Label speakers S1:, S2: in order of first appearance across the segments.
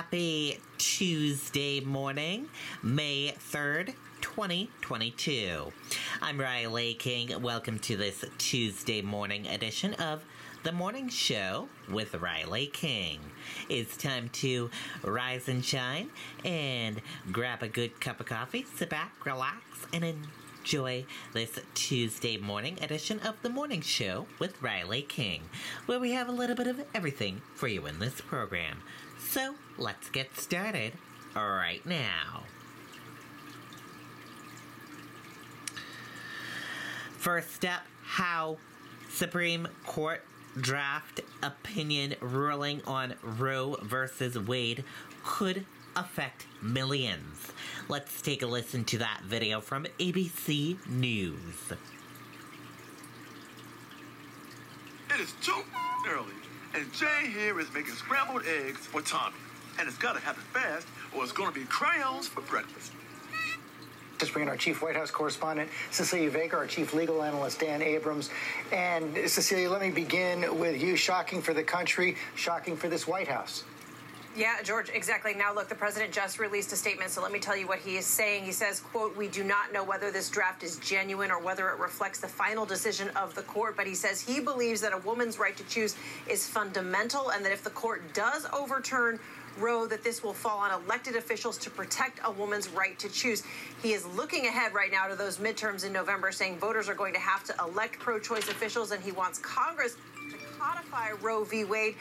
S1: Happy Tuesday morning, May 3rd, 2022. I'm Riley King. Welcome to this Tuesday morning edition of The Morning Show with Riley King. It's time to rise and shine and grab a good cup of coffee, sit back, relax, and enjoy this Tuesday morning edition of The Morning Show with Riley King, where we have a little bit of everything for you in this program. So let's get started right now. First up, how Supreme Court draft opinion ruling on Roe versus Wade could affect millions. Let's take a listen to that video from ABC News.
S2: It is too early, and Jay here is making scrambled eggs for Tommy. And it's got to happen fast, or it's going to be crayons for breakfast.
S3: Just bring in our chief White House correspondent, Cecilia Vega, our chief legal analyst, Dan Abrams. And Cecilia, let me begin with you. Shocking for the country, shocking for this White House.
S4: Yeah, George, exactly. Now, look, the president just released a statement, so let me tell you what he is saying. He says, quote, "We do not know whether this draft is genuine or whether it reflects the final decision of the court," but he says he believes that a woman's right to choose is fundamental and that if the court does overturn Roe, that this will fall on elected officials to protect a woman's right to choose. He is looking ahead right now to those midterms in November, saying voters are going to have to elect pro-choice officials, and he wants Congress to codify Roe v. Wade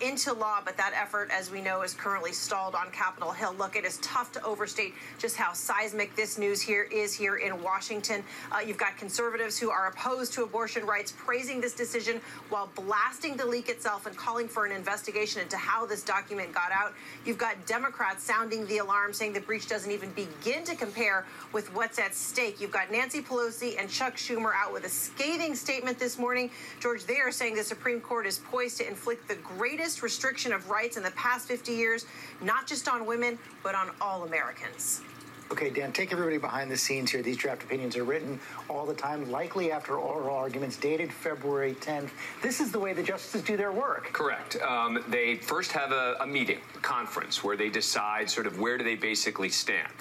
S4: into law, but that effort, as we know, is currently stalled on Capitol Hill. Look, it is tough to overstate just how seismic this news here is here in Washington. You've got conservatives who are opposed to abortion rights praising this decision while blasting the leak itself and calling for an investigation into how this document got out. You've got Democrats sounding the alarm, saying the breach doesn't even begin to compare with what's at stake. You've got Nancy Pelosi and Chuck Schumer out with a scathing statement this morning. George, they are saying the Supreme Court is poised to inflict the greatest restriction of rights in the past 50 years, not just on women, but on all Americans.
S3: Okay, Dan, take everybody behind the scenes here. These draft opinions are written all the time, likely after oral arguments, dated February 10th. This is the way the justices do their work.
S5: Correct. They first have a meeting, a conference, where they decide sort of where do they basically stand.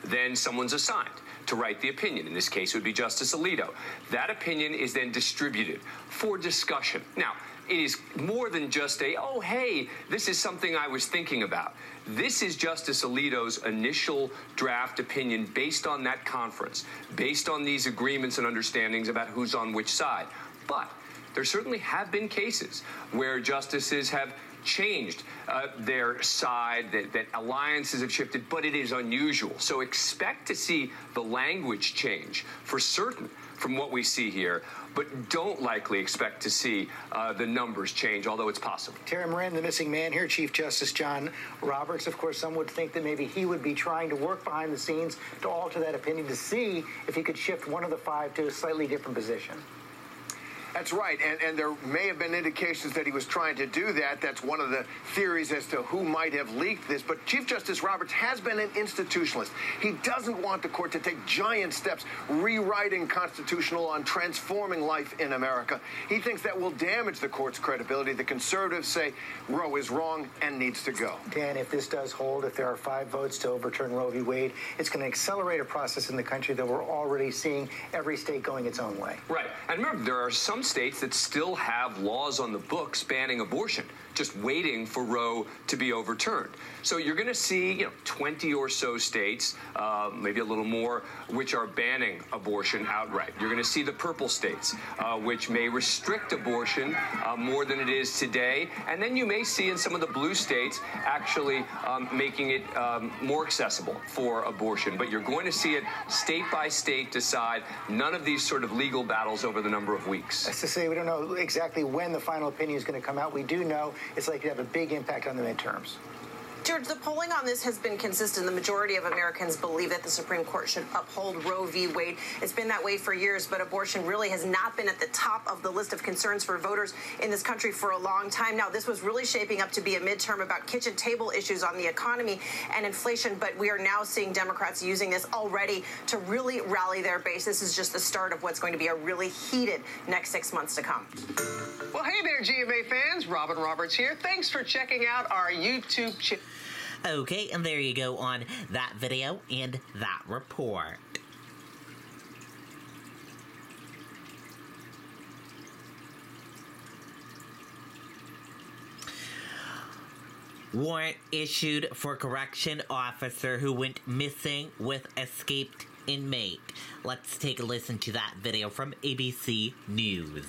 S5: Then someone's assigned to write the opinion. In this case, it would be Justice Alito. That opinion is then distributed for discussion. Now, it is more than just oh, hey, this is something I was thinking about. This is Justice Alito's initial draft opinion based on that conference, based on these agreements and understandings about who's on which side. But there certainly have been cases where justices have changed their side, that alliances have shifted, but it is unusual. So expect to see the language change for certain from what we see here, but don't likely expect to see the numbers change, although it's possible.
S3: Terry Moran, the missing man here, Chief Justice John Roberts. Of course, some would think that maybe he would be trying to work behind the scenes to alter that opinion to see if he could shift one of the five to a slightly different position.
S6: That's right, and there may have been indications that he was trying to do that. That's one of the theories as to who might have leaked this. But Chief Justice Roberts has been an institutionalist. He doesn't want the court to take giant steps rewriting constitutional law and transforming life in America. He thinks that will damage the court's credibility. The conservatives say Roe is wrong and needs to go.
S3: Dan, if this does hold, if there are 5 votes to overturn Roe v. Wade, it's going to accelerate a process in the country that we're already seeing every state going its own way.
S5: Right. And remember, there are some states that still have laws on the books banning abortion, just waiting for Roe to be overturned. So you're going to see, 20 or so states, maybe a little more, which are banning abortion outright. You're going to see the purple states, which may restrict abortion more than it is today. And then you may see in some of the blue states actually making it more accessible for abortion. But you're going to see it state by state decide, none of these sort of legal battles over the number of weeks.
S3: As to say, we don't know exactly when the final opinion is going to come out. We do know it's likely to have a big impact on the midterms.
S4: George, the polling on this has been consistent. The majority of Americans believe that the Supreme Court should uphold Roe v. Wade. It's been that way for years, but abortion really has not been at the top of the list of concerns for voters in this country for a long time now. This was really shaping up to be a midterm about kitchen table issues on the economy and inflation, but we are now seeing Democrats using this already to really rally their base. This is just the start of what's going to be a really heated next 6 months to come.
S7: Well, hey there, GMA fans. Robin Roberts here. Thanks for checking out our YouTube channel.
S1: Okay, and there you go on that video and that report. Warrant issued for correction officer who went missing with escaped inmate. Let's take a listen to that video from ABC News.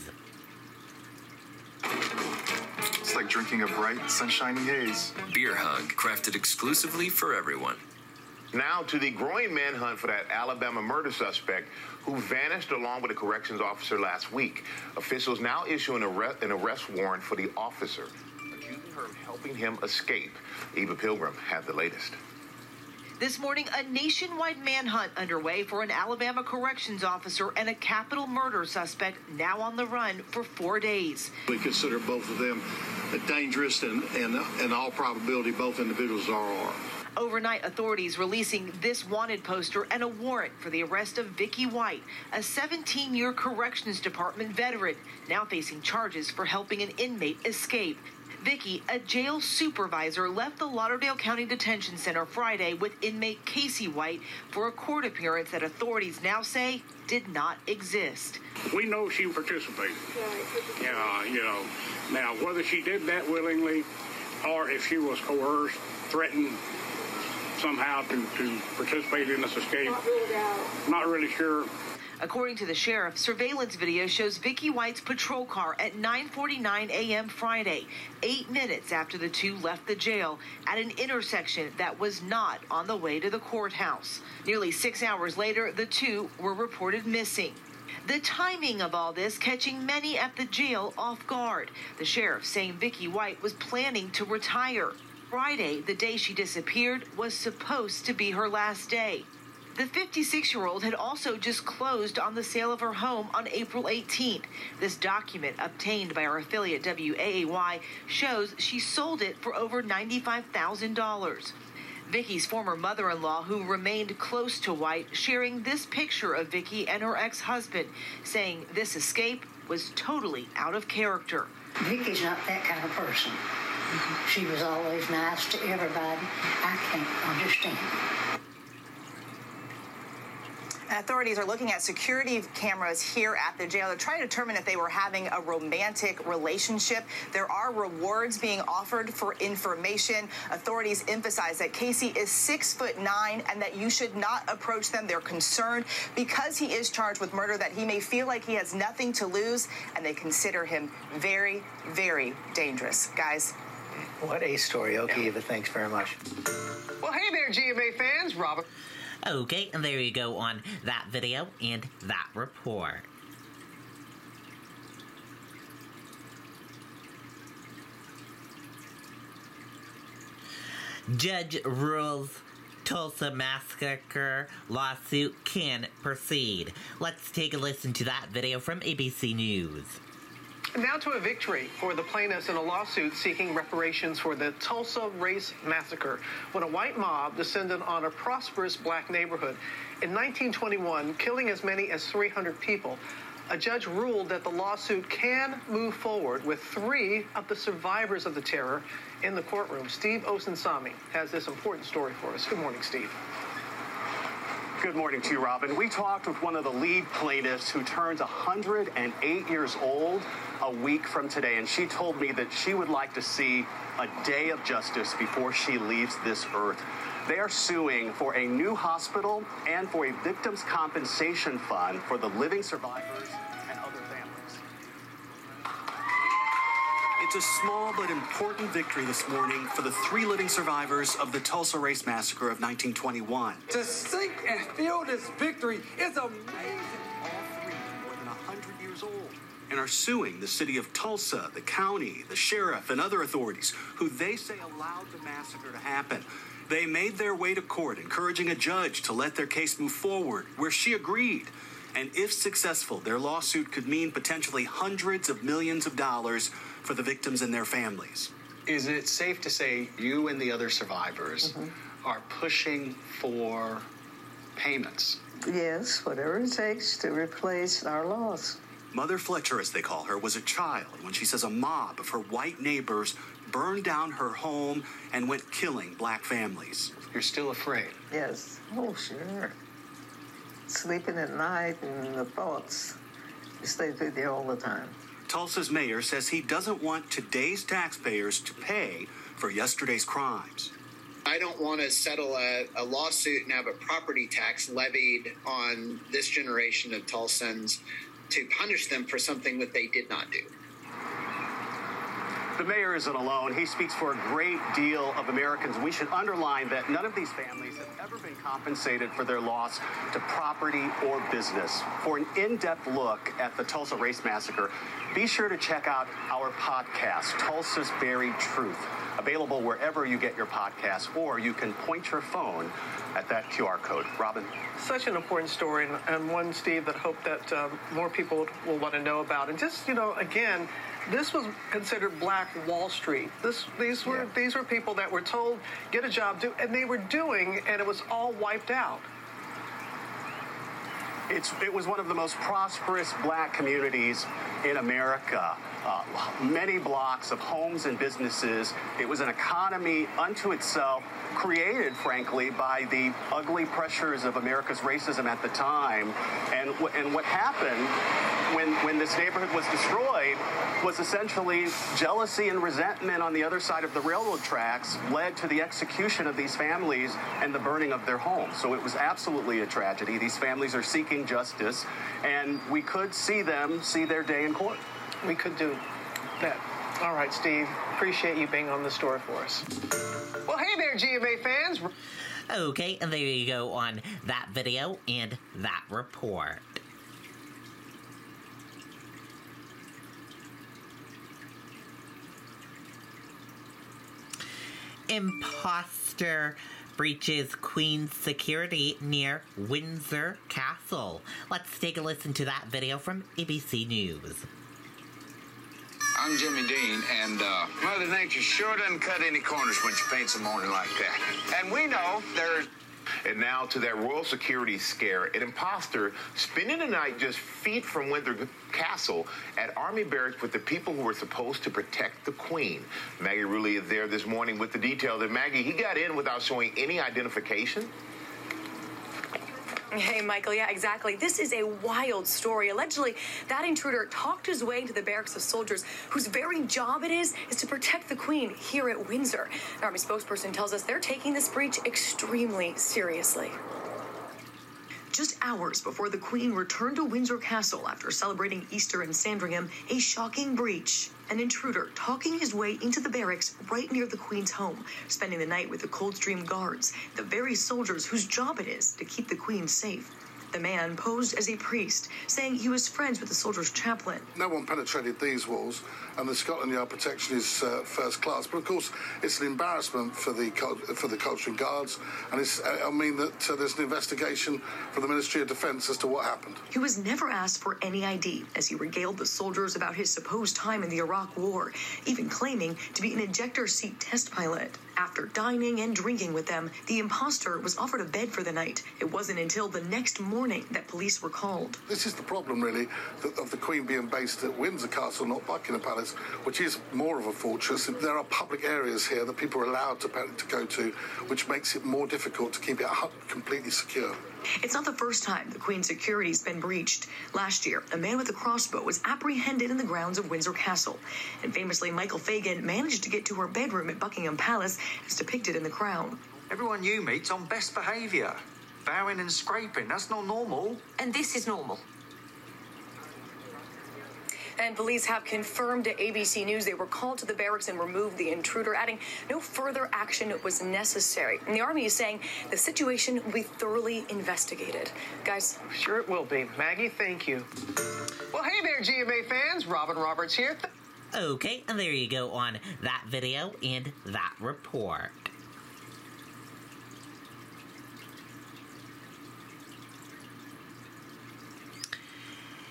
S7: It's like drinking a bright, sunshiny haze.
S8: Beer Hug, crafted exclusively for everyone.
S6: Now to the growing manhunt for that Alabama murder suspect who vanished along with a corrections officer last week. Officials now issue an arrest warrant for the officer, accusing her of helping him escape. Eva Pilgrim had the latest.
S9: This morning, a nationwide manhunt underway for an Alabama corrections officer and a capital murder suspect now on the run for 4 days.
S10: We consider both of them dangerous, and in all probability, both individuals are.
S9: Overnight, authorities releasing this wanted poster and a warrant for the arrest of Vicky White, a 17-year Corrections Department veteran, now facing charges for helping an inmate escape. Vicky, a jail supervisor, left the Lauderdale County Detention Center Friday with inmate Casey White for a court appearance that authorities now say did not exist.
S10: We know she participated. Now, whether she did that willingly or if she was coerced, threatened somehow to participate in this escape, not really sure.
S9: According to the sheriff, surveillance video shows Vicky White's patrol car at 9:49 a.m. Friday, 8 minutes after the two left the jail, at an intersection that was not on the way to the courthouse. Nearly 6 hours later, the two were reported missing. The timing of all this catching many at the jail off guard. The sheriff saying Vicky White was planning to retire. Friday, the day she disappeared, was supposed to be her last day. The 56-year-old had also just closed on the sale of her home on April 18th. This document, obtained by our affiliate WAAY, shows she sold it for over $95,000. Vicky's former mother-in-law, who remained close to White, sharing this picture of Vicky and her ex-husband, saying this escape was totally out of character.
S11: Vicky's not that kind of person. She was always nice to everybody. I can't understand it.
S12: Authorities are looking at security cameras here at the jail to try to determine if they were having a romantic relationship. There are rewards being offered for information. Authorities emphasize that Casey is 6'9" and that you should not approach them. They're concerned because he is charged with murder that he may feel like he has nothing to lose, and they consider him very, very dangerous. Guys.
S3: What a story. Okay, Eva, thanks very much.
S13: Well, hey there, GMA fans. Robert.
S1: Okay, and there you go on that video and that report. Judge rules Tulsa Massacre lawsuit can proceed. Let's take a listen to that video from ABC News.
S13: Now to a victory for the plaintiffs in a lawsuit seeking reparations for the Tulsa Race Massacre, when a white mob descended on a prosperous black neighborhood in 1921, killing as many as 300 people. A judge ruled that the lawsuit can move forward with 3 of the survivors of the terror in the courtroom. Steve Osunsami has this important story for us. Good morning, Steve.
S14: Good morning to you, Robin. We talked with one of the lead plaintiffs who turns 108 years old a week from today, and she told me that she would like to see a day of justice before she leaves this earth. They are suing for a new hospital and for a victims' compensation fund for the living survivors and other families.
S15: It's a small but important victory this morning for the 3 living survivors of the Tulsa Race Massacre of 1921.
S16: To think and feel this victory is amazing.
S15: All 3 are more than 100 years old and are suing the city of Tulsa, the county, the sheriff, and other authorities who they say allowed the massacre to happen. They made their way to court, encouraging a judge to let their case move forward, where she agreed. And if successful, their lawsuit could mean potentially hundreds of millions of dollars for the victims and their families.
S17: Is it safe to say you and the other survivors are pushing for payments?
S11: Yes, whatever it takes to replace our loss.
S15: Mother Fletcher, as they call her, was a child when she says a mob of her white neighbors burned down her home and went killing black families.
S17: You're still afraid?
S18: Yes. Oh, sure. Sleeping at night and the thoughts stay with you all the time.
S15: Tulsa's mayor says he doesn't want today's taxpayers to pay for yesterday's crimes.
S19: I don't want to settle a lawsuit and have a property tax levied on this generation of Tulsans to punish them for something that they did not do.
S15: The mayor isn't alone. He speaks for a great deal of Americans. We should underline that none of these families have ever been compensated for their loss to property or business. For an in-depth look at the Tulsa Race Massacre, be sure to check out our podcast, Tulsa's Buried Truth, available wherever you get your podcasts, or you can point your phone at that QR code. Robin?
S13: Such an important story, and one, Steve, that I hope that more people will want to know about. And just, again, this was considered Black Wall Street. These were people that were told, get a job, and they were doing, and it was all wiped out.
S15: It was one of the most prosperous black communities in America. Many blocks of homes and businesses. It was an economy unto itself, created, frankly, by the ugly pressures of America's racism at the time. And what happened when this neighborhood was destroyed was essentially jealousy and resentment on the other side of the railroad tracks led to the execution of these families and the burning of their homes. So it was absolutely a tragedy. These families are seeking justice, and we could see them see their day in court.
S13: We could do that. All right, Steve. Appreciate you being on the story for us. Well, hey there, GMA fans.
S1: Okay, and there you go on that video and that report. Imposter breaches Queen's security near Windsor Castle. Let's take a listen to that video from ABC News.
S20: I'm Jimmy Dean, and Mother Nature sure doesn't cut any corners when she paints a morning like that. And we know there's...
S21: And now to that royal security scare. An imposter spending the night just feet from Windsor Castle at Army Barracks with the people who were supposed to protect the Queen. Maggie Rulli is there this morning with the detail that, Maggie, he got in without showing any identification.
S22: Hey, Michael, yeah, exactly. This is a wild story. Allegedly, that intruder talked his way into the barracks of soldiers whose very job it is to protect the Queen here at Windsor. An Army spokesperson tells us they're taking this breach extremely seriously. Just hours before the Queen returned to Windsor Castle after celebrating Easter in Sandringham, a shocking breach. An intruder talking his way into the barracks right near the Queen's home, spending the night with the Coldstream Guards, the very soldiers whose job it is to keep the Queen safe. The man posed as a priest, saying he was friends with the soldier's chaplain.
S23: No one penetrated these walls, and the Scotland Yard protection is first class. But of course, it's an embarrassment for the Coldstream Guards, and there's an investigation from the Ministry of Defence as to what happened.
S22: He was never asked for any ID as he regaled the soldiers about his supposed time in the Iraq War, even claiming to be an ejector seat test pilot. After dining and drinking with them, the imposter was offered a bed for the night. It wasn't until the next morning that police were called.
S23: This is the problem, really, of the Queen being based at Windsor Castle, not Buckingham Palace, which is more of a fortress. There are public areas here that people are allowed to go to, which makes it more difficult to keep it completely secure.
S22: It's not the first time the Queen's security's been breached. Last year, a man with a crossbow was apprehended in the grounds of Windsor Castle. And famously, Michael Fagan managed to get to her bedroom at Buckingham Palace as depicted in The Crown.
S24: Everyone you meet's on best behaviour. Bowing and scraping, that's not normal.
S22: And this is normal. And police have confirmed to ABC News they were called to the barracks and removed the intruder, adding no further action was necessary. And the Army is saying the situation will be thoroughly investigated. Guys.
S13: Sure it will be. Maggie, thank you. Well, hey there, GMA fans. Robin Roberts here.
S1: Okay, and there you go on that video and that report.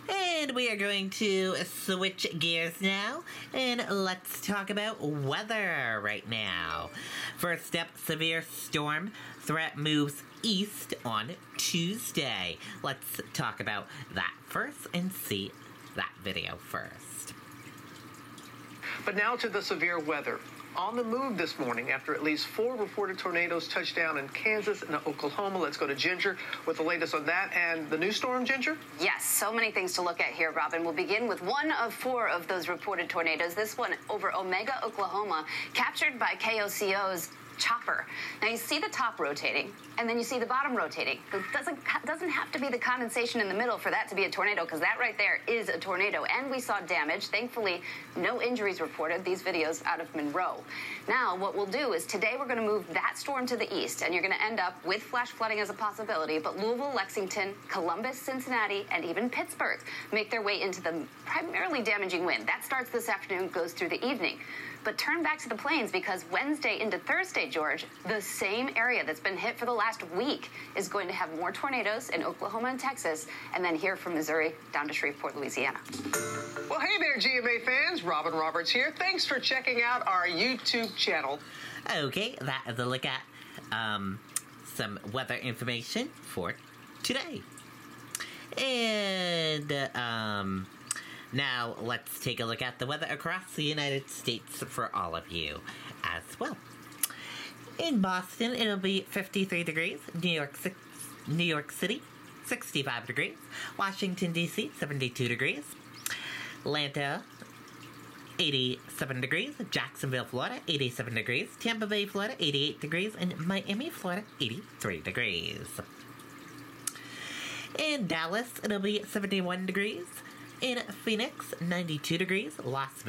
S1: And we are going to switch gears now, and let's talk about weather right now. First up, severe storm threat moves east on Tuesday. Let's talk about that first and see that video first.
S13: But now to the severe weather. on the move this morning after at least 4 reported tornadoes touched down in Kansas and Oklahoma. Let's go to Ginger with the latest on that and the new storm, Ginger.
S2: Yes, so many things to look at here, Robin. We'll begin with one of 4 of those reported tornadoes. This one over Omega, Oklahoma, captured by KOCO's chopper. Now you see the top rotating, and then you see the bottom rotating. It doesn't have to be the condensation in the middle for that to be a tornado, because that right there is a tornado. And we saw damage. Thankfully, no injuries reported. These videos out of Monroe. Now, what we'll do is today we're going to move that storm to the east, and you're going to end up with flash flooding as a possibility. But Louisville, Lexington, Columbus, Cincinnati, and even Pittsburgh make their way into the primarily damaging wind. That starts this afternoon, goes through the evening. But turn back to the plains, because Wednesday into Thursday, George, the same area that's been hit for the last week is going to have more tornadoes in Oklahoma and Texas, and then here from Missouri down to Shreveport, Louisiana.
S13: Well, hey there, GMA fans. Robin Roberts here. Thanks for checking out our YouTube channel.
S1: Okay, that is a look at some weather information for today. And now let's take a look at the weather across the United States for all of you as well. In Boston, it'll be 53 degrees. New York City, 65 degrees. Washington, D.C., 72 degrees. Atlanta, 87 degrees. Jacksonville, Florida, 87 degrees. Tampa Bay, Florida, 88 degrees. And Miami, Florida, 83 degrees. In Dallas, it'll be 71 degrees. In Phoenix, 92 degrees. Los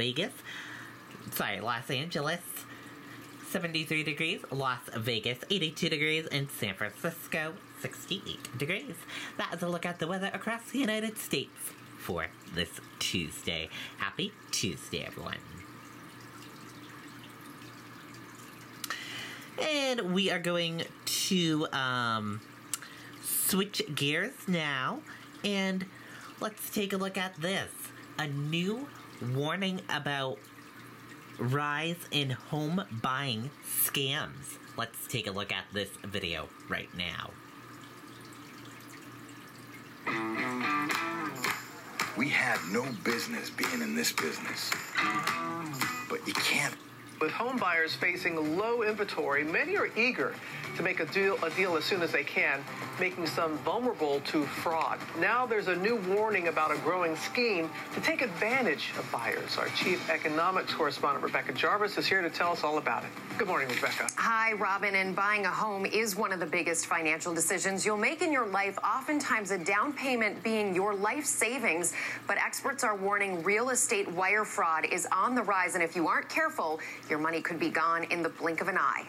S1: Angeles, 73 degrees. Las Vegas, 82 degrees. And San Francisco, 68 degrees. That is a look at the weather across the United States for this Tuesday. Happy Tuesday, everyone. And we are going to switch gears now, and let's take a look at this. A new warning about rise in home buying scams. Let's take a look at this video right now.
S4: We have no business being in this business, but you can't.
S13: With home buyers facing low inventory, many are eager to make a deal as soon as they can, making some vulnerable to fraud. Now there's a new warning about a growing scheme to take advantage of buyers. Our chief economics correspondent, Rebecca Jarvis, is here to tell us all about it. Good morning, Rebecca.
S5: Hi, Robin. And buying a home is one of the biggest financial decisions you'll make in your life, oftentimes a down payment being your life savings. But experts are warning real estate wire fraud is on the rise, and if you aren't careful, your money could be gone in the blink of an eye.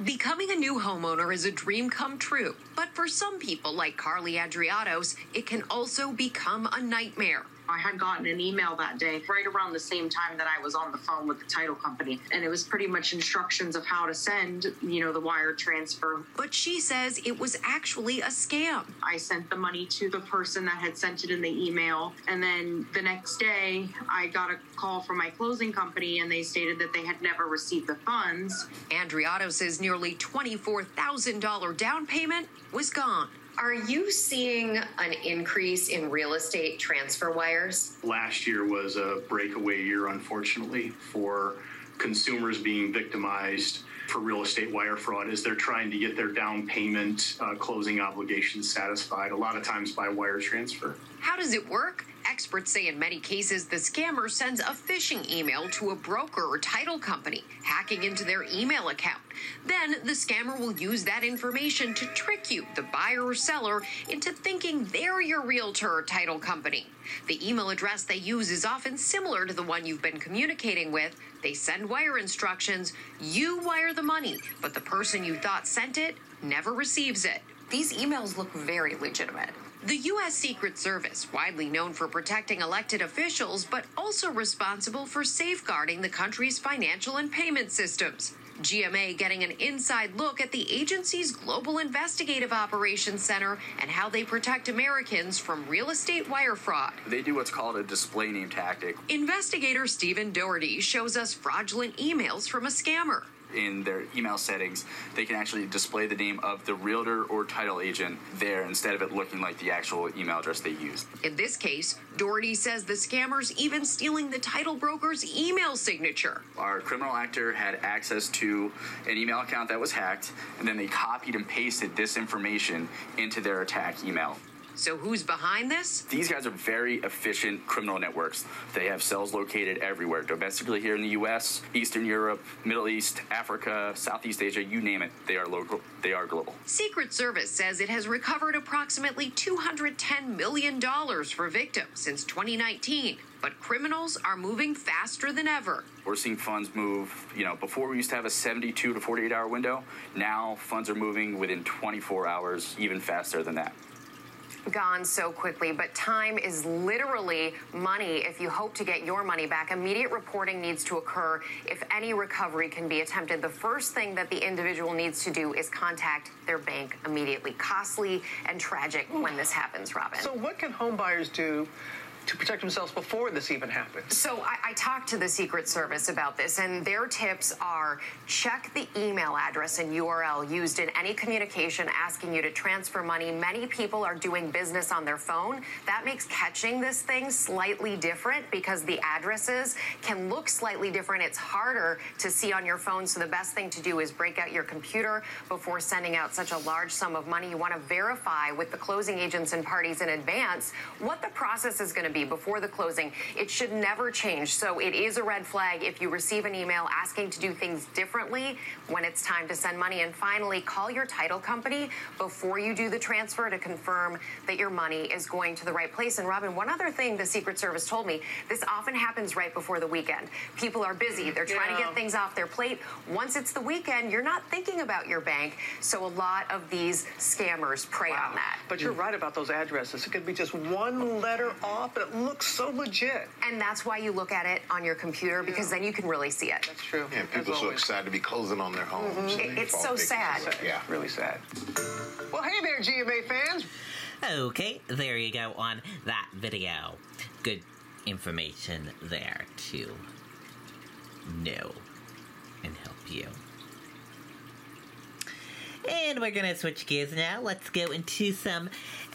S7: Becoming a new homeowner is a dream come true, but for some people like Carly Adriatos, it can also become a nightmare.
S25: I had gotten an email that day right around the same time that I was on the phone with the title company, and it was pretty much instructions of how to send, the wire transfer.
S7: But she says it was actually a scam.
S25: I sent the money to the person that had sent it in the email, and then the next day I got a call from my closing company, and they stated that they had never received the funds.
S7: Adriato says nearly $24,000 down payment was gone.
S26: Are you seeing an increase in real estate transfer wires?
S14: Last year was a breakaway year, unfortunately, for consumers being victimized for real estate wire fraud as they're trying to get their down payment closing obligations satisfied, a lot of times by wire transfer.
S7: How does it work? Experts say in many cases, the scammer sends a phishing email to a broker or title company, hacking into their email account. Then the scammer will use that information to trick you, the buyer or seller, into thinking they're your realtor or title company. The email address they use is often similar to the one you've been communicating with. They send wire instructions, you wire the money, but the person you thought sent it never receives it.
S26: These emails look very legitimate.
S7: The U.S. Secret Service, widely known for protecting elected officials, but also responsible for safeguarding the country's financial and payment systems. GMA getting an inside look at the agency's Global Investigative Operations Center and how they protect Americans from real estate wire fraud.
S27: They do what's called a display name tactic.
S7: Investigator Stephen Doherty shows us fraudulent emails from a scammer.
S3: in their email settings, they can actually display the name of the realtor or title agent there instead of it looking like the actual email address they used.
S7: In this case, Doherty says the scammers even stealing the title broker's email signature.
S3: Our criminal actor had access to an email account that was hacked, and then they copied and pasted this information into their attack email.
S7: So who's behind this?
S3: These guys are very efficient criminal networks. They have cells located everywhere, domestically here in the U.S., Eastern Europe, Middle East, Africa, Southeast Asia, you name it. They are local. They are global.
S7: Secret Service says it has recovered approximately $210 million for victims since 2019. But criminals are moving faster than ever.
S3: We're seeing funds move, before we used to have a 72 to 48 hour window. Now funds are moving within 24 hours, even faster than that.
S5: Gone so quickly, but time is literally money if you hope to get your money back. Immediate reporting needs to occur if any recovery can be attempted. The first thing that the individual needs to do is contact their bank immediately. Costly and tragic when this happens, Robin.
S13: So what can home buyers do to protect themselves before this even happens?
S5: So I talked to the Secret Service about this, and their tips are check the email address and URL used in any communication asking you to transfer money. Many people are doing business on their phone. That makes catching this thing slightly different because the addresses can look slightly different. It's harder to see on your phone, so the best thing to do is break out your computer before sending out such a large sum of money. You want to verify with the closing agents and parties in advance what the process is going to be before the closing. It should never change. So it is a red flag if you receive an email asking to do things differently when it's time to send money. And finally, call your title company before you do the transfer to confirm that your money is going to the right place. And Robin, one other thing the Secret Service told me, this often happens right before the weekend. People are busy. They're trying to get things off their plate. Once it's the weekend, you're not thinking about your bank. So a lot of these scammers prey on that.
S13: But you're right about those addresses. It could be just one letter off, but it looks so legit.
S5: And that's why you look at it on your computer, because then you can really see it.
S13: That's true.
S21: Yeah, people are so excited to be closing on their homes.
S5: It's so sad.
S21: Yeah.
S13: Really sad. Well, hey there, GMA fans.
S1: Okay, there you go on that video. Good information there to know and help you. And we're gonna switch gears now. Let's go into some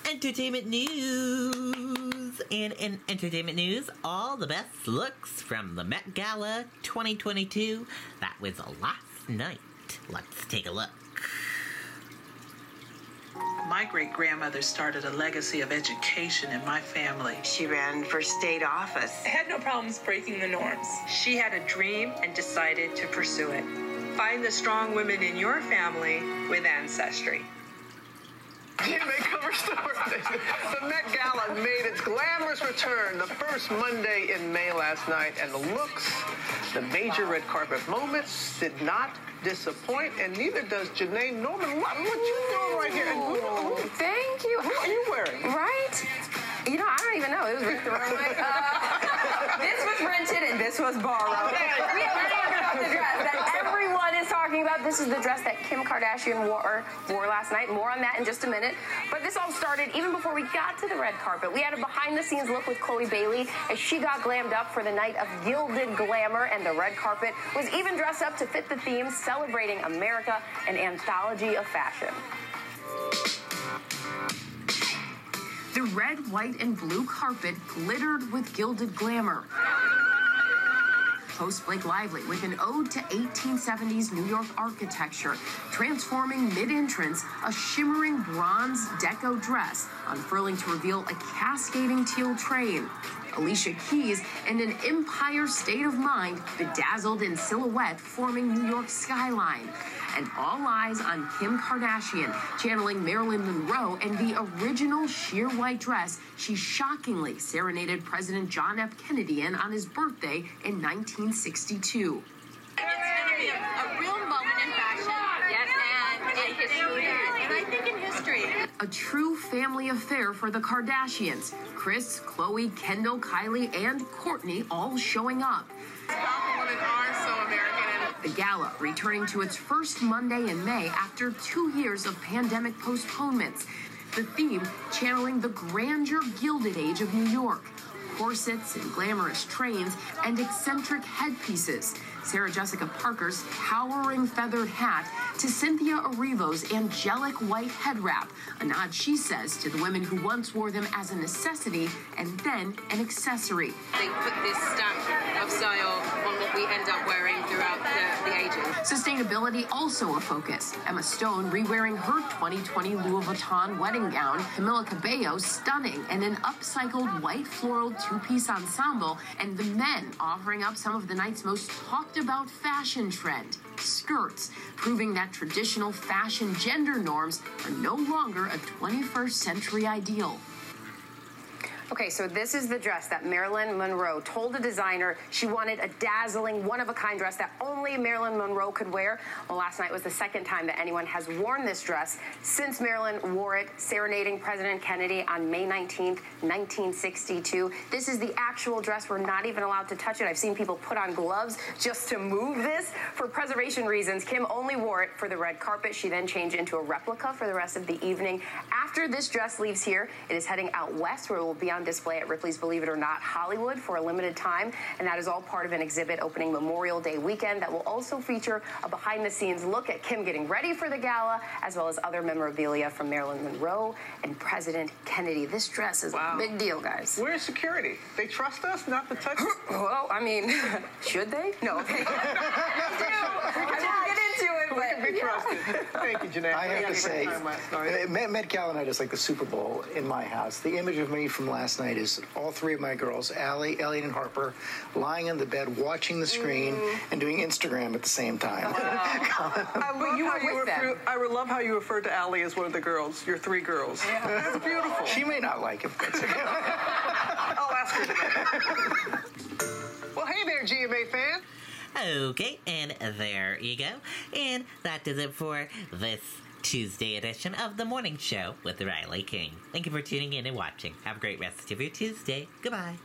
S1: entertainment news. And in entertainment news, all the best looks from the Met Gala 2022. That was last night. Let's take a look.
S6: My great-grandmother started a legacy of education in my family.
S8: She ran for state office.
S22: Had no problems breaking the norms.
S6: She had a dream and decided to pursue it. Find the strong women in your family with Ancestry.
S13: GMA cover story. The Met Gala made its glamorous return the first Monday in May last night, and the looks, the major red carpet moments did not disappoint, and neither does Janae Norman. What you doing right here?
S9: Thank you.
S13: What are you wearing?
S9: Right? You know, I don't even know. It was ripped the wrong way. This was rented and this was borrowed.
S13: Okay.
S9: We already talked about the dress that everyone is talking about. This is the dress that Kim Kardashian wore last night. More on that in just a minute. But this all started even before we got to the red carpet. We had a behind-the-scenes look with Chloe Bailey as she got glammed up for the night of gilded glamour, and the red carpet was even dressed up to fit the theme, celebrating America, an anthology of fashion.
S5: The red, white, and blue carpet glittered with gilded glamour. Host Blake Lively with an ode to 1870s New York architecture, transforming mid-entrance a shimmering bronze deco dress, unfurling to reveal a cascading teal train. Alicia Keys and an Empire State of Mind bedazzled in silhouette forming New York's skyline. And all eyes on Kim Kardashian, channeling Marilyn Monroe and the original sheer white dress she shockingly serenaded President John F. Kennedy in on his birthday in 1962.
S22: It's going to be a real moment in fashion. Yes, and in history. And I think in history.
S5: A true family affair for the Kardashians. Kris, Khloe, Kendall, Kylie, and Kourtney all showing up.
S22: Powerful women are so American.
S5: The gala returning to its first Monday in May after 2 years of pandemic postponements. The theme channeling the grandeur gilded age of New York. corsets and glamorous trains and eccentric headpieces. Sarah Jessica Parker's towering feathered hat to Cynthia Erivo's angelic white head wrap, a nod, she says, to the women who once wore them as a necessity and then an accessory.
S10: They put this stamp of style on what we end up wearing throughout the ages.
S5: Sustainability also a focus. Emma Stone re-wearing her 2020 Louis Vuitton wedding gown, Camila Cabello stunning in an upcycled white floral two-piece ensemble, and the men offering up some of the night's most talked about fashion trend, skirts, proving that traditional fashion gender norms are no longer a 21st century ideal.
S9: Okay, so this is the dress that Marilyn Monroe told a designer she wanted a dazzling, one-of-a-kind dress that only Marilyn Monroe could wear. Well, last night was the second time that anyone has worn this dress since Marilyn wore it, serenading President Kennedy on May 19th, 1962. This is the actual dress. We're not even allowed to touch it. I've seen people put on gloves just to move this. For preservation reasons, Kim only wore it for the red carpet. She then changed into a replica for the rest of the evening. After this dress leaves here, it is heading out west, where it will be on display at Ripley's Believe It or Not Hollywood for a limited time, and that is all part of an exhibit opening Memorial Day weekend that will also feature a behind-the-scenes look at Kim getting ready for the gala, as well as other memorabilia from Marilyn Monroe and President Kennedy. This dress is a big deal, guys.
S13: Where's security? They trust us not to touch it?
S9: Well, I mean, should they? No. I won't get into it, but
S13: we can be trusted. Thank you, Jeanette.
S11: I have to say, Met Gala night is like the Super Bowl in my house. The image of me from last night is all three of my girls, Allie, Elliot, and Harper, lying on the bed watching the screen and doing Instagram at the same time.
S13: I love how you referred to Allie as one of the girls, your three girls. Yeah. That's beautiful.
S11: She may not like it, but that's okay.
S13: I'll ask her today. Well, hey there, GMA fan.
S1: Okay, and there you go. And that does it for this Tuesday edition of The Morning Show with Riley King. Thank you for tuning in and watching. Have a great rest of your Tuesday. Goodbye.